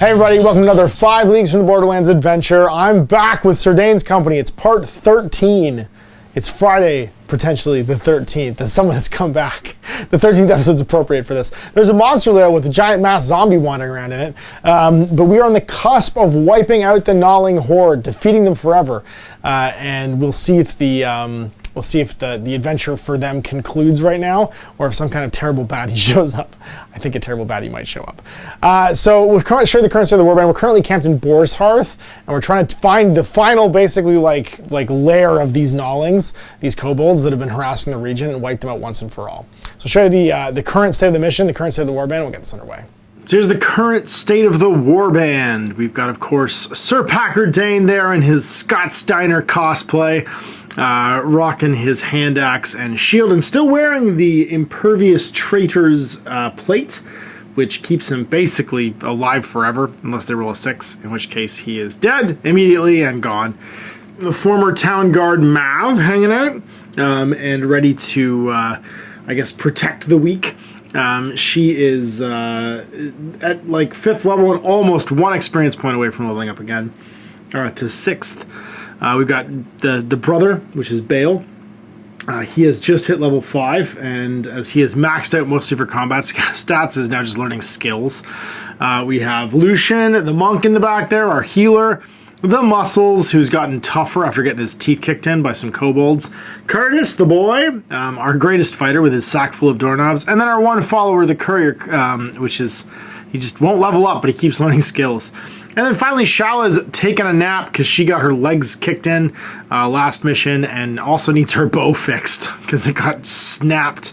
Hey everybody, welcome to another 5 Leagues from the Borderlands adventure. I'm back with Sir Dayne's company. It's part 13. It's Friday, potentially the 13th, as someone has come back. The 13th episode's appropriate for this. There's a monster lair with a giant mass zombie wandering around in it, but we are on the cusp of wiping out the gnawing horde, defeating them forever, and we'll see if the adventure for them concludes right now, or if some kind of terrible baddie shows up. I think a terrible baddie might show up. So we'll show you the current state of the Warband. We're currently camped in Boar's Hearth, and we're trying to find the final, basically, like lair of these gnawlings, these kobolds that have been harassing the region, and wipe them out once and for all. So I'll show you the current state of the mission, the current state of the Warband, and we'll get this underway. So here's the current state of the Warband. We've got, of course, Sir Packard Dayne there in his Scott Steiner cosplay, rocking his hand axe and shield, and still wearing the impervious traitor's plate, which keeps him basically alive forever, unless they roll a 6, in which case he is dead immediately and gone. The former town guard Mav hanging out, and ready to, I guess, protect the weak. She is at like 5th level and almost 1 experience point away from leveling up again, to 6th. We've got the brother, which is Bale. He has just hit level 5, and as he has maxed out most of her combat stats, is now just learning skills. We have Lucian, the monk in the back there, our healer. The Muscles, who's gotten tougher after getting his teeth kicked in by some kobolds. Curtis, the boy, our greatest fighter with his sack full of doorknobs. And then our one follower, the courier, which is, he just won't level up, but he keeps learning skills. And then finally, Shala's taken a nap because she got her legs kicked in last mission, and also needs her bow fixed because it got snapped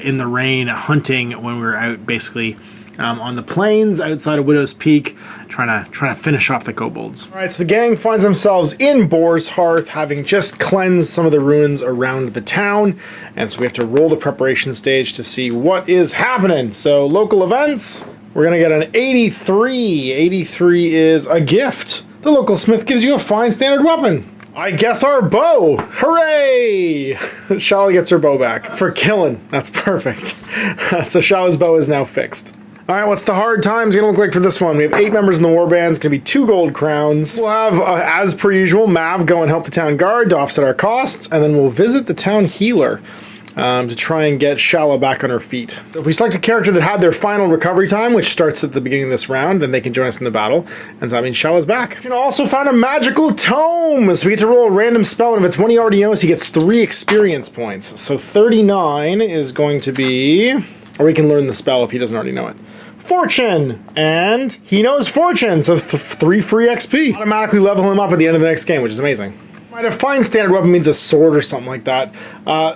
in the rain hunting when we were out basically on the plains outside of Widow's Peak, trying to finish off the kobolds. All right, so the gang finds themselves in Boar's Hearth, having just cleansed some of the ruins around the town, and so we have to roll the preparation stage to see what is happening. So local events, we're gonna get an 83. 83 is a gift. The local smith gives you a fine standard weapon. I guess our bow. Hooray! Shala gets her bow back for killing. That's perfect. So Shala's bow is now fixed. All right, what's the hard times gonna look like for this one? We have 8 members in the Warband. It's gonna be 2 gold crowns. We'll have, as per usual, Mav go and help the town guard to offset our costs, and then we'll visit the town healer to try and get Shala back on her feet. So if we select a character that had their final recovery time, which starts at the beginning of this round, then they can join us in the battle, and so that means Shala's back. You can also find a magical tome, so we get to roll a random spell, and if it's one he already knows, he gets 3 experience points. So 39 is going to be, or we can learn the spell if he doesn't already know it. Fortune! And he knows Fortune, so 3 free XP. Automatically level him up at the end of the next game, which is amazing. A fine standard weapon means a sword or something like that.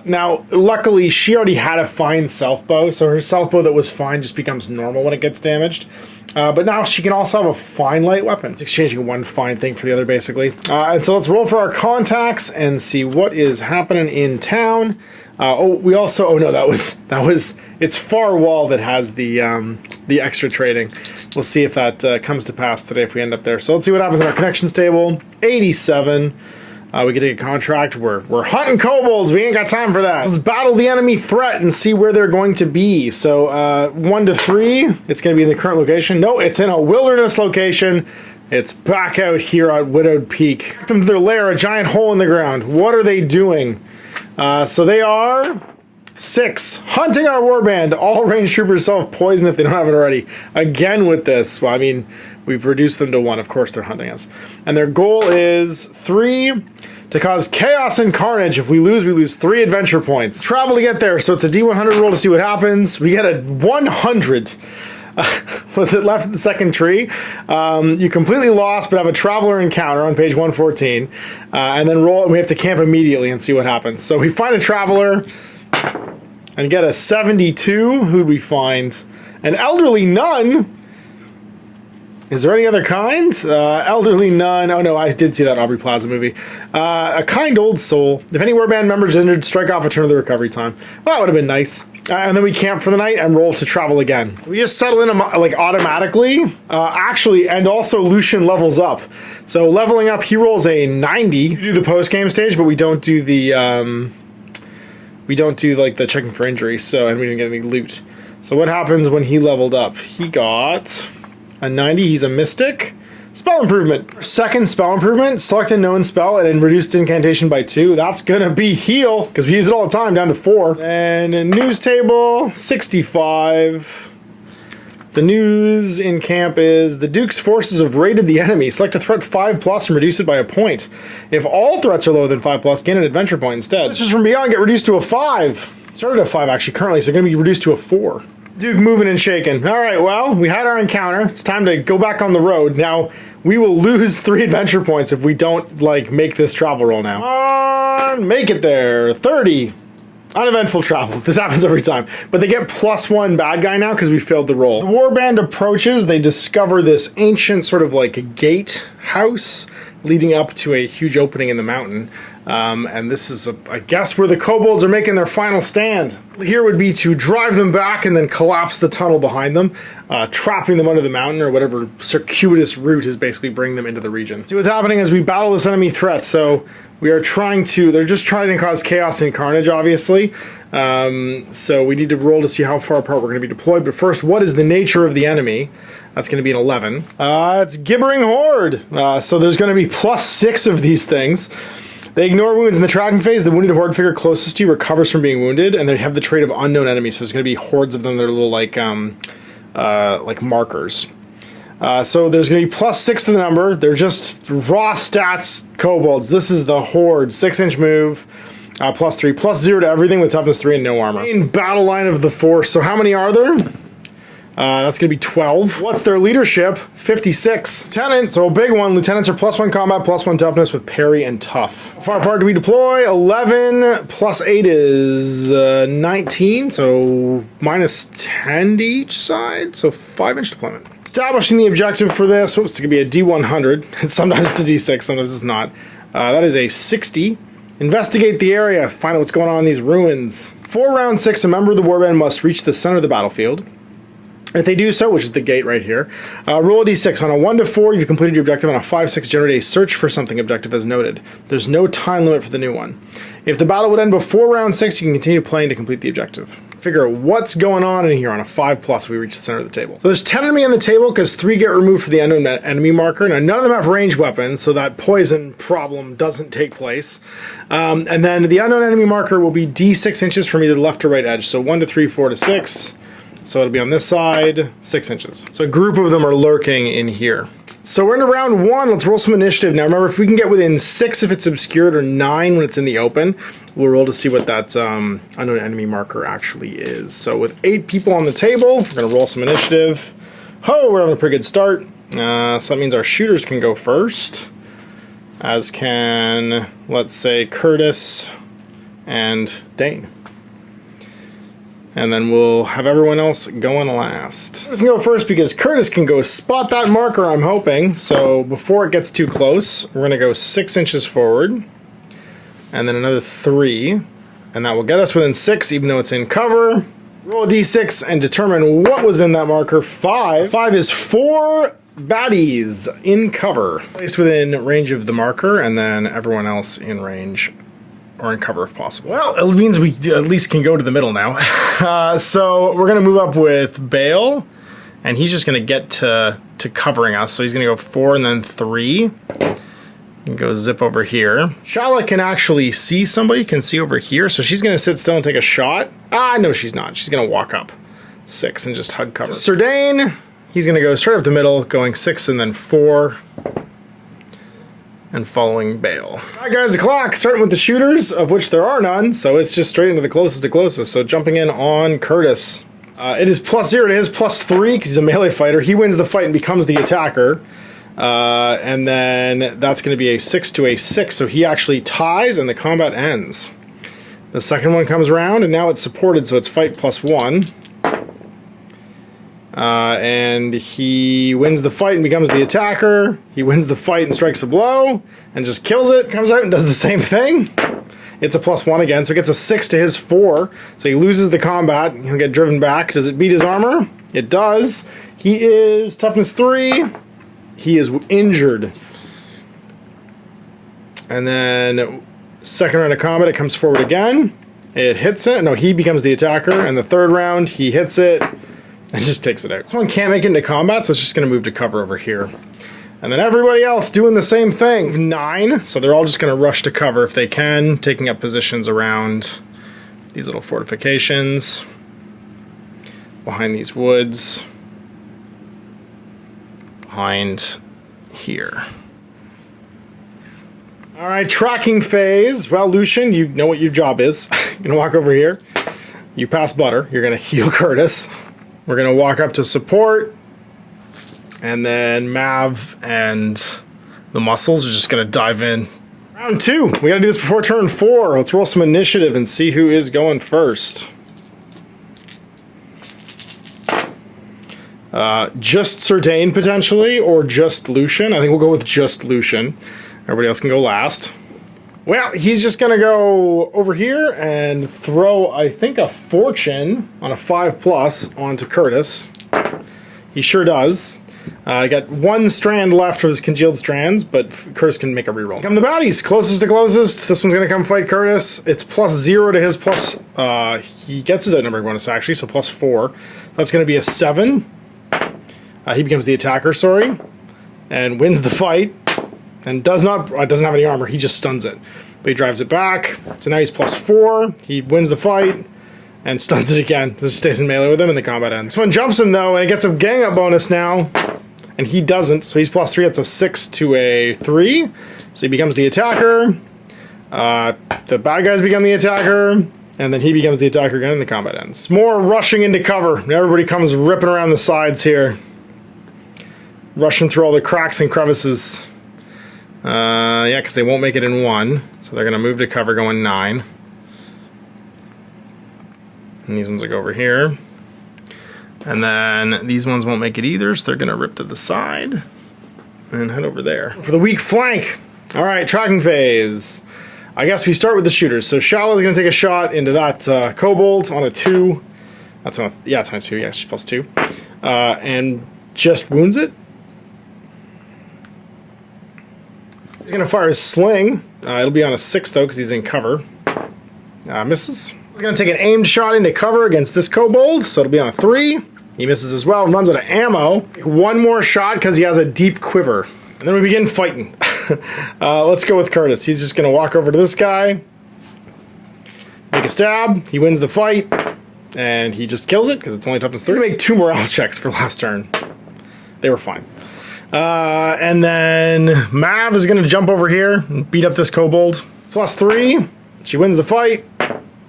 Now, luckily, she already had a fine self bow, so her self bow that was fine just becomes normal when it gets damaged. But now she can also have a fine light weapon. It's exchanging one fine thing for the other, basically. And so let's roll for our contacts and see what is happening in town. We also, oh no, that was, it's Far Wall that has the extra trading. We'll see if that comes to pass today if we end up there. So let's see what happens in our connections table. 87. We can take a contract. We're hunting kobolds. We ain't got time for that. So let's battle the enemy threat and see where they're going to be. So 1 to 3, it's going to be in the current location. No, it's in a wilderness location. It's back out here at Widowed Peak. Them to their lair, a giant hole in the ground. What are they doing? So they are 6, hunting our warband. All range troopers self-poison if they don't have it already. Again with this. Well, I mean, we've reduced them to 1. Of course they're hunting us. And their goal is 3, to cause chaos and carnage. If we lose 3 adventure points. Travel to get there, so it's a D100 roll to see what happens. We get a 100. Was it left at the second tree? You completely lost, but have a traveler encounter on page 114. And then roll, and we have to camp immediately and see what happens. So we find a traveler and get a 72. Who'd we find? An elderly nun. Is there any other kind? Elderly nun. Oh no, I did see that Aubrey Plaza movie. A kind old soul. If any Warband members injured, strike off a turn of the recovery time. Well, that would have been nice. And then we camp for the night and roll to travel again. We just settle in like automatically. Actually, and also Lucian levels up. So leveling up, he rolls a 90. We do the post-game stage, but we don't do the like the checking for injuries. So, and we didn't get any loot. So what happens when he leveled up? He got A 90, he's a mystic. Spell improvement. Second spell improvement, select a known spell and then reduce incantation by 2. That's gonna be heal, because we use it all the time, down to 4. And a news table, 65. The news in camp is, the Duke's forces have raided the enemy. Select a threat 5+ and reduce it by a point. If all threats are lower than 5+, gain an adventure point instead. This is from beyond, get reduced to a 5. Started at 5 actually currently, so gonna be reduced to a 4. Duke moving and shaking. All right, well, we had our encounter. It's time to go back on the road. Now, we will lose 3 adventure points if we don't, like, make this travel roll now. Come on, make it there. 30. Uneventful travel. This happens every time. But they get +1 bad guy now because we failed the roll. The Warband approaches. They discover this ancient sort of like gate house leading up to a huge opening in the mountain. And this is, I guess, where the kobolds are making their final stand. Here would be to drive them back and then collapse the tunnel behind them, trapping them under the mountain or whatever circuitous route is basically bringing them into the region. See what's happening as we battle this enemy threat. So we are trying to, they're just trying to cause chaos and carnage, obviously. So we need to roll to see how far apart we're going to be deployed. But first, what is the nature of the enemy? That's going to be an 11. It's gibbering horde. So there's going to be +6 of these things. They ignore wounds in the tracking phase. The wounded horde figure closest to you recovers from being wounded, and they have the trait of unknown enemies. So there's going to be hordes of them that are little like markers. So there's going to be +6 to the number. They're just raw stats kobolds. This is the horde. 6-inch move, +3, +0 to everything with toughness 3 and no armor. Main battle line of the force. So how many are there? That's going to be 12. What's their leadership? 56. Lieutenant, so a big one. Lieutenants are +1 combat, +1 toughness with parry and tough. How far apart do we deploy? 11 +8 is 19, so -10 to each side, so 5-inch deployment. Establishing the objective for this, whoops, it's going to be a D100. Sometimes it's a D6, sometimes it's not. That is a 60. Investigate the area, find out what's going on in these ruins. For round 6, a member of the Warband must reach the center of the battlefield. If they do so, which is the gate right here, roll a d6. On a 1 to 4, you've completed your objective. On a 5-6, generate a search for something objective as noted. There's no time limit for the new one. If the battle would end before round 6, you can continue playing to complete the objective. Figure out what's going on in here. On a 5+, we reach the center of the table. So there's 10 enemy on the table because 3 get removed for the unknown enemy marker. Now, none of them have ranged weapons, so that poison problem doesn't take place. And then the unknown enemy marker will be d6 inches from either the left or right edge. So 1 to 3, 4 to 6. So it'll be on this side, 6 inches. So a group of them are lurking in here. So we're into round 1. Let's roll some initiative. Now remember, if we can get within 6 if it's obscured or 9 when it's in the open, we'll roll to see what that unknown enemy marker actually is. So with 8 people on the table, we're going to roll some initiative. Ho, we're having a pretty good start. So that means our shooters can go first, as can, let's say, Curtis and Dayne. And then we'll have everyone else going last. Curtis can go first because Curtis can go spot that marker, I'm hoping. So before it gets too close, we're going to go 6 inches forward. And then another 3. And that will get us within 6, even though it's in cover. Roll a d6 and determine what was in that marker. 5. 5 is 4 baddies in cover. Placed within range of the marker, and then everyone else in range or in cover if possible. Well, it means we at least can go to the middle now. So we're going to move up with Bale, and he's just going to get to covering us. So he's going to go 4 and then 3. And go zip over here. Shala can actually see somebody, can see over here, so she's going to sit still and take a shot. No, she's not. She's going to walk up 6 and just hug cover. Sir Dayne, he's going to go straight up the middle, going 6 and then 4. And following Bale. All right, guys, the clock, starting with the shooters, of which there are none, so it's just straight into the closest to closest. So jumping in on Curtis. It is +0 to his +3, because he's a melee fighter. He wins the fight and becomes the attacker. And then that's going to be a 6 to a 6, so he actually ties and the combat ends. The second one comes around, and now it's supported, so it's fight +1. And he wins the fight and becomes the attacker. He wins the fight and strikes a blow and just kills it. Comes out and does the same thing. It's a +1 again, so it gets a 6 to his 4. So he loses the combat. He'll get driven back. Does it beat his armor? It does. He is toughness 3. He is injured. And then second round of combat, it comes forward again. It hits it. No, he becomes the attacker. And the third round, he hits it. and just takes it out. This one can't make it into combat, so it's just going to move to cover over here. And then everybody else doing the same thing. 9, so they're all just going to rush to cover if they can, taking up positions around these little fortifications, behind these woods, behind here. All right, tracking phase. Well, Lucian, you know what your job is. You're going to walk over here. You pass Butter. You're going to heal Curtis. We're going to walk up to support. And then Mav and the muscles are just going to dive in. Round 2. We got to do this before turn 4. Let's roll some initiative and see who is going first. Just Sir Dayne, potentially, or just Lucian. I think we'll go with just Lucian. Everybody else can go last. Well, he's just going to go over here and throw, I think, a fortune on a 5+ onto Curtis. He sure does. I got 1 strand left of his congealed strands, but Curtis can make a reroll. Come to baddies. Closest to closest. This one's going to come fight Curtis. It's +0 to his plus... he gets his outnumbering bonus, actually, so +4. That's going to be a 7. He becomes the attacker, sorry, and wins the fight. And doesn't have any armor. He just stuns it. But he drives it back. So now he's +4. He wins the fight and stuns it again. Just stays in melee with him and the combat ends. This one jumps him though, and it gets a gang up bonus now. And he doesn't. So he's +3. It's a 6 to a 3. So he becomes the attacker. The bad guys become the attacker. And then he becomes the attacker again and the combat ends. It's more rushing into cover. Everybody comes ripping around the sides here. Rushing through all the cracks and crevices. Yeah, because they won't make it in 1. So they're going to move to cover going 9. And these ones will go over here. And then these ones won't make it either, so they're going to rip to the side. And head over there. For the weak flank. Alright, tracking phase. I guess we start with the shooters. So Shala's going to take a shot into that Kobold on a 2. That's on a, yeah, it's on a 2. Yeah, she's +2. And just wounds it. He's going to fire his sling. It'll be on a 6 though, because he's in cover. Misses. He's going to take an aimed shot into cover against this Kobold, so it'll be on a 3. He misses as well, runs out of ammo. One more shot because he has a deep quiver. And then we begin fighting. Let's go with Curtis. He's just going to walk over to this guy. Make a stab. He wins the fight. And he just kills it because it's only toughness 3. We're going to make 2 morale checks for last turn. They were fine. And then Mav is going to jump over here and beat up this Kobold. +3. She wins the fight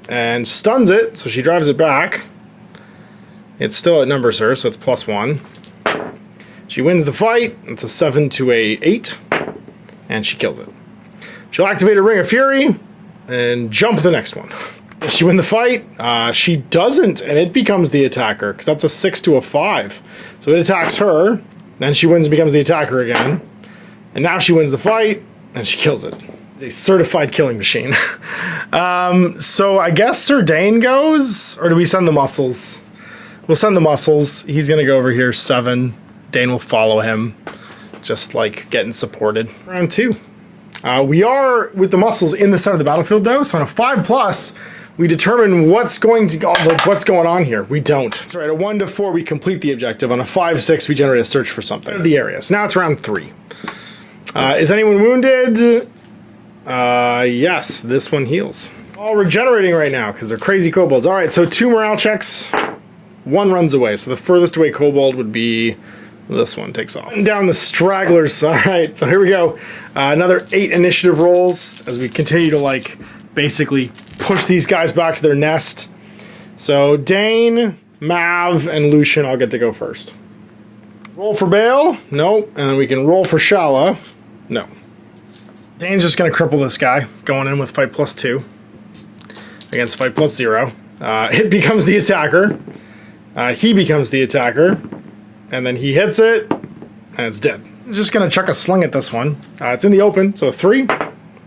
and stuns it, so she drives it back. It still outnumbers her, so it's +1. She wins the fight. It's a 7 to a 8. And she kills it. She'll activate a Ring of Fury and jump the next one. Does she win the fight? She doesn't, and it becomes the attacker, because that's a 6 to a 5. So it attacks her. Then she wins and becomes the attacker again. And now she wins the fight, and she kills it. It's a certified killing machine. So I guess Sir Dayne goes, or do we send the muscles? We'll send the muscles. He's going to go over here, 7. Dayne will follow him, just like getting supported. Round 2. We are, with the muscles, in the center of the battlefield, though. So on a 5+, we determine what's going on here. We don't. That's right, a 1 to 4, we complete the objective. On a 5-6, we generate a search for something. The area. So now it's round 3. Is anyone wounded? Yes, this one heals. All regenerating right now, because they're crazy kobolds. All right, so 2 morale checks. 1 runs away. So the furthest away kobold would be this one. Takes off. And down the stragglers. All right, so here we go. Another 8 initiative rolls as we continue to, like, basically push these guys back to their nest. So Dayne, Mav, and Lucian all get to go first. Roll for Bale? No. And then we can roll for Shala? No. Dayne's just going to cripple this guy, going in with fight +2 against fight +0. It becomes the attacker. He becomes the attacker. And then he hits it, and it's dead. He's just going to chuck a sling at this one. It's in the open, so 3.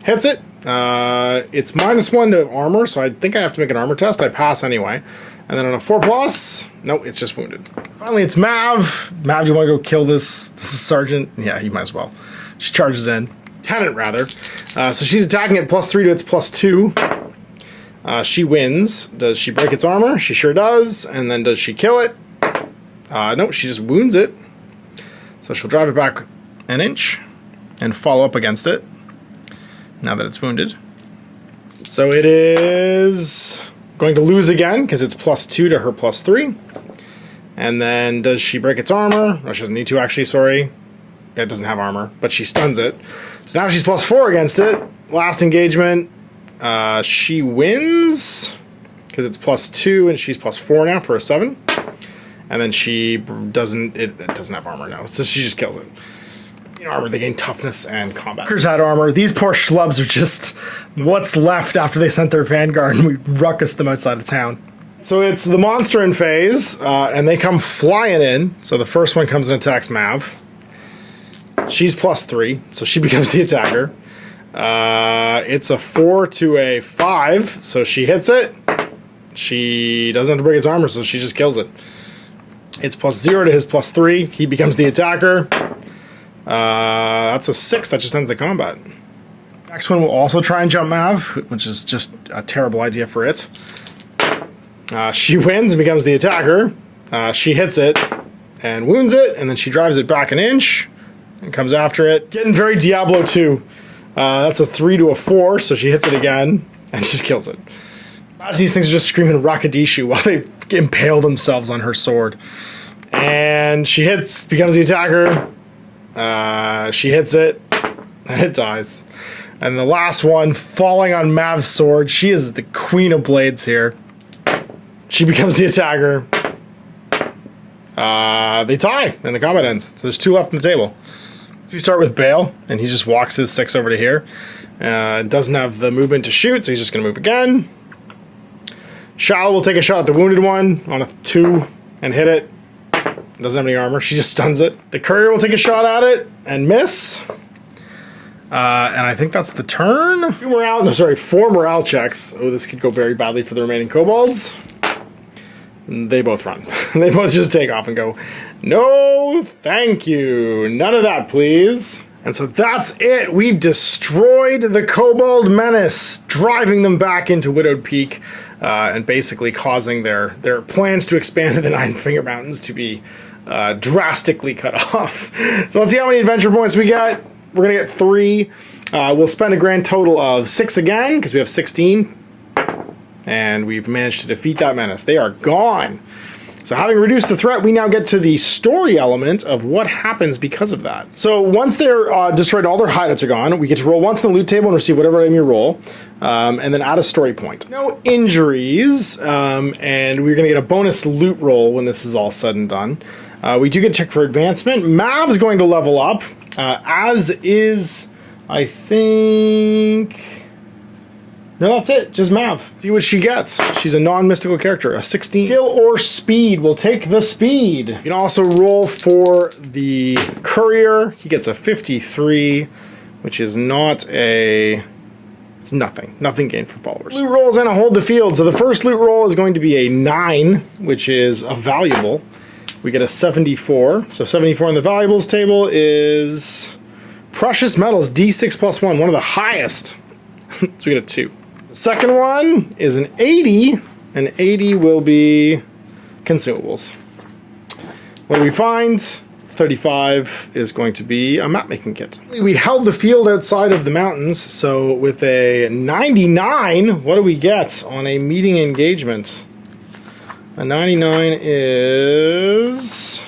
Hits it. It's -1 to armor, so I think I have to make an armor test. I pass anyway. And then on a 4+, no, it's just wounded. Finally, it's Mav. Mav, you want to go kill this sergeant? Yeah, he might as well. She charges in. Tenant, rather. So she's attacking at +3 to its +2. She wins. Does she break its armor? She sure does. And then does she kill it? No, she just wounds it. So she'll drive it back an inch and follow up against it now that it's wounded. So it is going to lose again because it's +2 to her +3. And then does she break its armor? No, she doesn't need to actually, sorry. It doesn't have armor, but she stuns it. So now she's +4 against it. Last engagement, she wins because it's +2 and she's +4 now for a 7. And then she doesn't, it doesn't have armor now, so she just kills it. In armor, they gain toughness and combat. Walkers had armor. These poor schlubs are just what's left after they sent their vanguard and we ruckus them outside of town. So it's the monster in phase, and they come flying in. So the first one comes and attacks Mav. She's +3, so she becomes the attacker. It's a 4 to a 5, so she hits it. She doesn't have to break its armor, so she just kills it. It's +0 to his +3. He becomes the attacker. That's a 6. That just ends the combat. Next one will also try and jump Mav, which is just a terrible idea for it. She wins and becomes the attacker. She hits it and wounds it, and then she drives it back an inch and comes after it. Getting very Diablo 2. That's a 3 to a 4, so she hits it again and just kills it. These things are just screaming Rakadishu while they impale themselves on her sword. And she hits, becomes the attacker. She hits it, and it dies. And the last one, falling on Mav's sword, she is the queen of blades here. She becomes the attacker. They tie, and the combat ends. So there's 2 left on the table. If you start with Bale, and he just walks his 6 over to here, doesn't have the movement to shoot, so he's just going to move again. Shao will take a shot at the wounded one on a 2 and hit it. Doesn't have any armor. She just stuns it. The courier will take a shot at it and miss. And I think that's the turn. 4 morale checks. Oh, this could go very badly for the remaining kobolds. They both run. They both just take off and go, no, thank you. None of that, please. And so that's it. We've destroyed the Kobold menace, driving them back into Widowed Peak, and basically causing their plans to expand to the Nine Finger Mountains to be drastically cut off. So let's see how many adventure points we get. We're going to get 3. We'll spend a grand total of 6 again, because we have 16. And we've managed to defeat that menace. They are gone. So having reduced the threat, we now get to the story element of what happens because of that. So once they're destroyed, all their hideouts are gone, we get to roll once in the loot table and receive whatever item you roll, and then add a story point. No injuries, and we're going to get a bonus loot roll when this is all said and done. We do get a check for advancement. Mav's going to level up, as is, I think... No, that's it. Just Mav. See what she gets. She's a non-mystical character. A 16. Skill or speed. We'll take the speed. You can also roll for the courier. He gets a 53, which is not a... It's nothing. Nothing gained from followers. Loot rolls and a hold the field. So the first loot roll is going to be a 9, which is a valuable. We get a 74. So 74 on the valuables table is... Precious metals, D6 plus 1. One of the highest. So we get a 2. The second one is an 80, and 80 will be consumables. What do we find? 35 is going to be a map making kit. We held the field outside of the mountains, so with a 99, what do we get on a meeting engagement? A 99 is...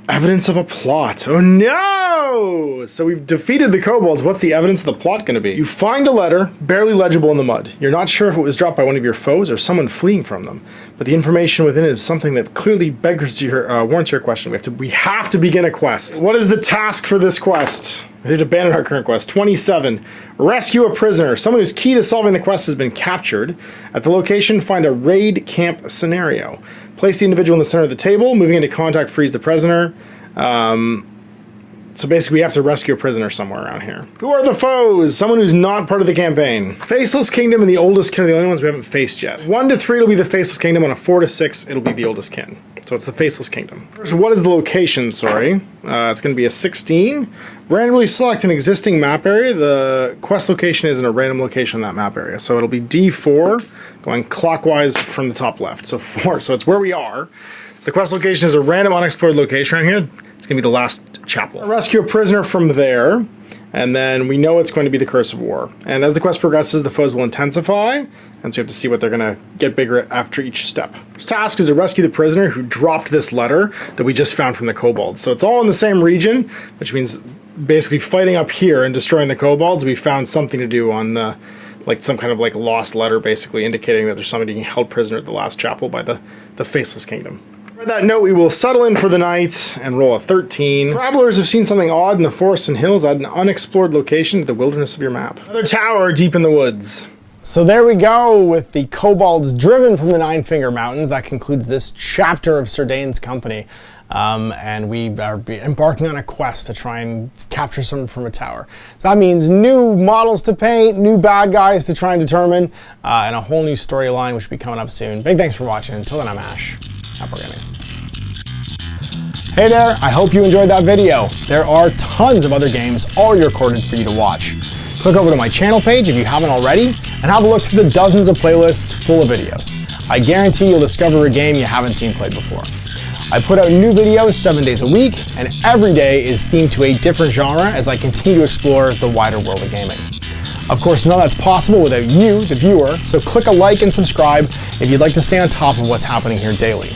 Evidence of a plot. Oh no! So we've defeated the kobolds. What's the evidence of the plot going to be? You find a letter, barely legible in the mud. You're not sure if it was dropped by one of your foes or someone fleeing from them. But the information within it is something that clearly beggars your, warrants your question. We have to begin a quest. What is the task for this quest? We have to abandon our current quest. 27. Rescue a prisoner. Someone who's key to solving the quest has been captured. At the location, find a raid camp scenario. Place the individual in the center of the table. Moving into contact frees the prisoner. So basically we have to rescue a prisoner somewhere around here. Who are the foes? Someone who's not part of the campaign. Faceless Kingdom and the Oldest Kin are the only ones we haven't faced yet. 1 to 3 will be the Faceless Kingdom. On a 4 to 6, it'll be the Oldest Kin. So it's the Faceless Kingdom. First, what is the location, sorry? It's going to be a 16. randomly select an existing map area. The quest location is in a random location on that map area. So it'll be D4 going clockwise from the top left. So 4, so it's where we are. So the quest location is a random unexplored location right here. It's gonna be the last chapel. Rescue a prisoner from there, and then we know it's going to be the Curse of War. And as the quest progresses, the foes will intensify, and so we have to see what they're gonna get bigger after each step. This task is to rescue the prisoner who dropped this letter that we just found from the Kobold. So it's all in the same region, which means basically fighting up here and destroying the Kobolds. We found something to do on the, like some kind of like lost letter, basically indicating that there's somebody being held prisoner at the last chapel by the Faceless Kingdom. On that note, we will settle in for the night and roll a 13. Travelers have seen something odd in the forests and hills at an unexplored location at the wilderness of your map. Another tower deep in the woods. So there we go with the Kobolds driven from the Nine Finger Mountains. That concludes this chapter of Sir Dayne's company. And we are embarking on a quest to try and capture someone from a tower. So that means new models to paint, new bad guys to try and determine, and a whole new storyline which will be coming up soon. Big thanks for watching. Until then, I'm Ash. Happy gaming. Hey there, I hope you enjoyed that video. There are tons of other games already recorded for you to watch. Click over to my channel page if you haven't already, and have a look through the dozens of playlists full of videos. I guarantee you'll discover a game you haven't seen played before. I put out new videos 7 days a week, and every day is themed to a different genre as I continue to explore the wider world of gaming. Of course, none of that's possible without you, the viewer, so click a like and subscribe if you'd like to stay on top of what's happening here daily.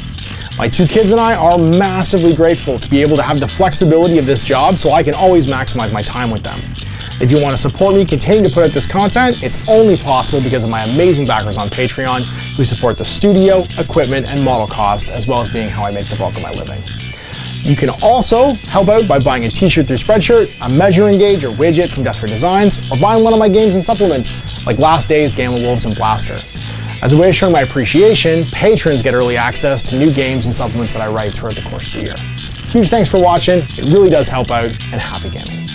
My 2 kids and I are massively grateful to be able to have the flexibility of this job so I can always maximize my time with them. If you want to support me continuing to put out this content, it's only possible because of my amazing backers on Patreon who support the studio, equipment, and model cost, as well as being how I make the bulk of my living. You can also help out by buying a t-shirt through Spreadshirt, a measuring gauge or widget from Death Ray Designs, or buying one of my games and supplements like Last Days, Gamma Wolves, and Blaster. As a way of showing my appreciation, patrons get early access to new games and supplements that I write throughout the course of the year. Huge thanks for watching, it really does help out, and happy gaming.